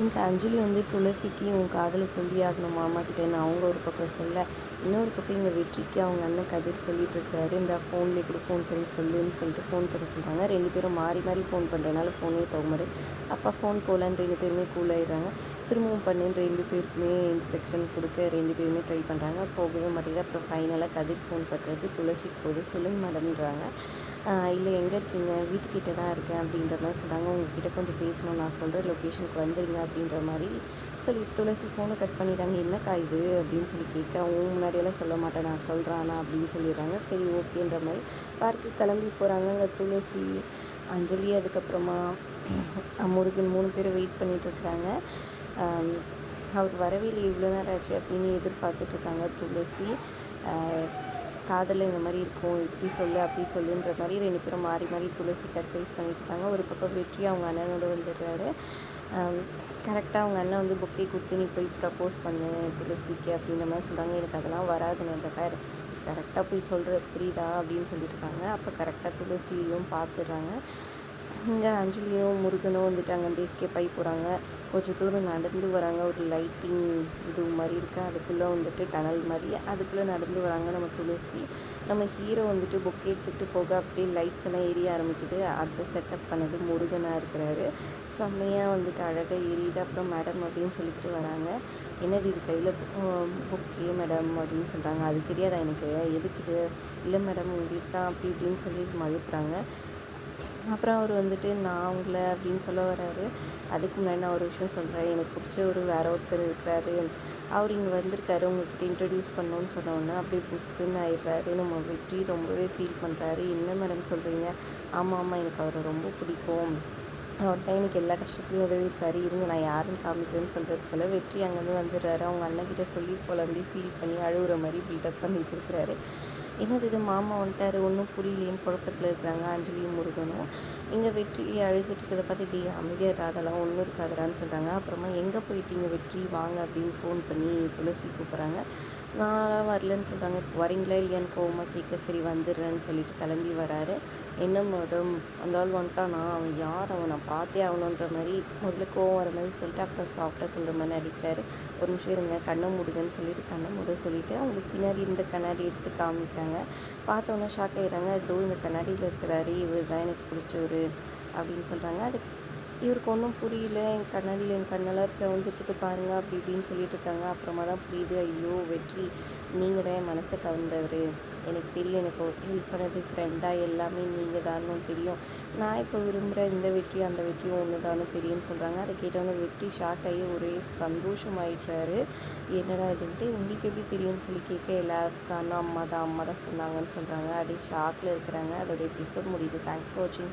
எனக்கு அஞ்சலி வந்து துளசிக்கு உன் காதலை சொல்லி ஆகணும் மாமா கிட்டேன்னு அவங்க ஒரு பக்கம் சொல்ல, இன்னொரு பக்கம் இங்கே வெற்றிக்கு அவங்க அண்ணன் கதிர் சொல்லிட்டு இருக்காரு, இந்த ஃபோன்லேயே கூட ஃபோன் பண்ணி சொல்லுன்னு சொல்லிட்டு ஃபோன் பண்ண சொல்கிறாங்க. 2 பேரும் மாறி மாறி ஃபோன் பண்ணுறதுனால ஃபோனே போக மாட்டேன். அப்பா ஃபோன் போகலான்னு 2 பேருமே கூல் ஆயிடுறாங்க. திரும்பவும் பண்ணுன்னு 2 பேருக்குமே இன்ஸ்ட்ரக்ஷன் கொடுக்க 2 பேருமே ட்ரை பண்ணுறாங்க, போகவே மாட்டேங்குது. அப்புறம் ஃபைனலாக கதிர் ஃபோன் பண்ணுறது துளசிக்கு போது, சொல்லுங்க மேடம்ன்றாங்க. இல்லை எங்கே இருக்கீங்க, வீட்டுக்கிட்ட தான் இருக்கேன் அப்படின்ற மாதிரி சொன்னாங்க. உங்ககிட்ட கொஞ்சம் பேசணும், நான் சொல்கிற லொக்கேஷனுக்கு வந்துடுங்க அப்படின்ற மாதிரி சொல்லி துளசி ஃபோனை கட் பண்ணிடுறாங்க. என்னக்கா இது அப்படின்னு சொல்லி கேட்க, அவங்க முன்னாடியெல்லாம் சொல்ல மாட்டேன், நான் சொல்கிறானா அப்படின்னு சொல்லிடுறாங்க. சரி ஓகேன்ற மாதிரி பார்க்கு கிளம்பி போகிறாங்க. அங்கே துளசி, அஞ்சலி, அதுக்கப்புறமா முருகன் 3 பேர் வெயிட் பண்ணிகிட்ருக்குறாங்க. அவர் வரவே இல்லை, இவ்வளோ நேரம் ஆச்சு அப்படின்னு எதிர்பார்த்துட்ருக்காங்க. துளசி காதலில் இந்த மாதிரி இருக்கும், இப்படி சொல்லு அப்படி சொல்லுன்ற மாதிரி 2 பேரும் மாறி மாறி துளசிக்கு அட்வைஸ் பண்ணிட்டுருக்காங்க. ஒரு பக்கம் வெற்றி அவங்க அண்ணனோட வந்துடுறாரு. கரெக்டாக அவங்க அண்ணன் வந்து புக்கே கொடுத்து நீ போய் ப்ரப்போஸ் பண்ணு துளசிக்கு அப்படின்ற மாதிரி சொல்கிறாங்க. எனக்கு அதெல்லாம் வராதுன்னு இந்த பேர் கரெக்டாக போய் சொல்கிற புரியுதா அப்படின்னு சொல்லிட்டு இருக்காங்க. அப்போ கரெக்டாக துளசியும் பார்த்துடுறாங்க. இங்கே அஞ்சலியும் முருகனும் வந்துட்டு அங்கேருந்து எஸ்கேப் ஆகி போகிறாங்க. கொஞ்சம் தூரம் நடந்து வராங்க. ஒரு லைட்டிங் இது மாதிரி இருக்குது, அதுக்குள்ளே வந்துட்டு டனல் மாதிரி, அதுக்குள்ளே நடந்து வராங்க. நம்ம துளசி, நம்ம ஹீரோ வந்துட்டு புக் எடுத்துகிட்டு போக அப்படியே லைட்ஸ் எல்லாம் எரிய ஆரம்பிக்குது. அதை செட்டப் பண்ணது முருகனாக இருக்கிறாரு. செம்மையாக வந்துட்டு அழகாக எரியுது. அப்புறம் மேடம் அப்படின்னு சொல்லிட்டு வராங்க. என்னது இது கையில் புக்கே மேடம் அப்படின்னு சொல்கிறாங்க. அது தெரியாதா எனக்கு, எதுக்கு இது, இல்லை மேடம் உங்களுக்கு தான் அப்படி இப்படின்னு சொல்லி மழுப்புறாங்க. அப்புறம் அவர் வந்துட்டு நான் அவங்கள அப்படின்னு சொல்ல வர்றாரு. அதுக்கு முன்னாடி நான் ஒரு விஷயம் சொல்கிறேன், எனக்கு பிடிச்ச ஒரு வேற ஒருத்தர் இருக்கிறாரு, அவர் இங்கே வந்திருக்காரு, உங்கள்கிட்ட இன்ட்ரடியூஸ் பண்ணோன்னு சொன்னோன்னே அப்படியே புஷ்ஷுன்னு ஆயிடுறாரு. நம்ம வெற்றி ரொம்பவே ஃபீல் பண்ணுறாரு. என்ன மேடம் சொல்கிறீங்க, ஆமாம் ஆமாம் எனக்கு அவரை ரொம்ப பிடிக்கும், அவர்கிட்ட எனக்கு எல்லா கஷ்டத்துலையும் உதவி இருக்காரு, இருங்க நான் யாருன்னு காமிக்கிறேன்னு சொல்கிறதுக்குள்ள வெற்றி அங்கேருந்து வந்துடுறாரு. அவங்க அண்ணன்கிட்ட சொல்லி புலம்பி ஃபீல் பண்ணி அழுகுற மாதிரி பில்டப் பண்ணிட்டு இருக்கிறாரு. என்னது இது மாமா வந்துட்டாரு, ஒன்றும் புரியலேன்னு குழப்பத்தில் இருக்கிறாங்க அஞ்சலியும் முருகனும். இங்கே வெற்றி அழுதுட்டு இருக்கிறத பார்த்து இப்படி அமைதியாக அதெல்லாம் ஒன்றும் இருக்காதுடான்னு சொல்கிறாங்க. அப்புறமா எங்கே போயிட்டீங்க வெற்றி, வாங்க அப்படின்னு ஃபோன் பண்ணி துளசி கூப்பிட்றாங்க. நான் வரலன்னு சொல்கிறாங்க. வரீங்களா இல்லையான்னு கோவமாக கேட்க, சரி வந்துடுறேன்னு சொல்லிட்டு கிளம்பி வராரு. என்ன மேடம் அந்த ஆள் வந்துட்டானா, அவன் யார், அவன் நான் பார்த்தே ஆகணுன்ற மாதிரி முதல்ல கோவம் வர மாதிரி சொல்லிட்டு அப்புறம் சாஃப்டாக சொல்கிற மாதிரி நடிக்கிறாரு. ஒரு நிமிஷம் இருங்க கண்ணை மூடுங்கன்னு சொல்லிட்டு கண்ணை மூட சொல்லிவிட்டு அவங்களுக்கு பின்னாடி இருந்த கண்ணாடி எடுத்து காமிக்கிறாங்க. பார்த்தோன்னே ஷாக் ஆகிடுறாங்க. இதோ இந்த கண்ணாடியில் இருக்கிறாரு, இவர் தான் எனக்கு பிடிச்சவர் அப்படின்னு சொல்கிறாங்க. அது இவருக்கு ஒன்றும் புரியல. என் கண்ணாடியில் என் கண்ணெல்லாம் வந்துட்டு பாருங்கள் அப்படி இப்படின்னு சொல்லிட்டு இருக்காங்க. அப்புறமா தான் புரியுது, ஐயோ வெற்றி நீங்கள் தான் என் மனசை கவர்ந்தவர், எனக்கு தெரியும், எனக்கு ஹெல்ப் பண்ணது ஃப்ரெண்டாக எல்லாமே நீங்கள் தான்னு தெரியும், நான் இப்போ விரும்புகிற இந்த வெற்றியும் அந்த வெற்றியும் ஒன்று தானு தெரியும்னு சொல்கிறாங்க. அதை கேட்டவங்க வெற்றி ஷாக் ஆகி ஒரே சந்தோஷமாயிடுறாரு. என்னடா இதுன்ட்டு உங்களுக்கு எப்படி தெரியும்னு சொல்லி கேட்க, எல்லாருக்கான அம்மா தான் சொன்னாங்கன்னு சொல்கிறாங்க. அப்படியே ஷாக்கில் இருக்கிறாங்க. அதோட எபிசோட் முடியுது. தேங்க்ஸ் ஃபார் வாட்சிங்.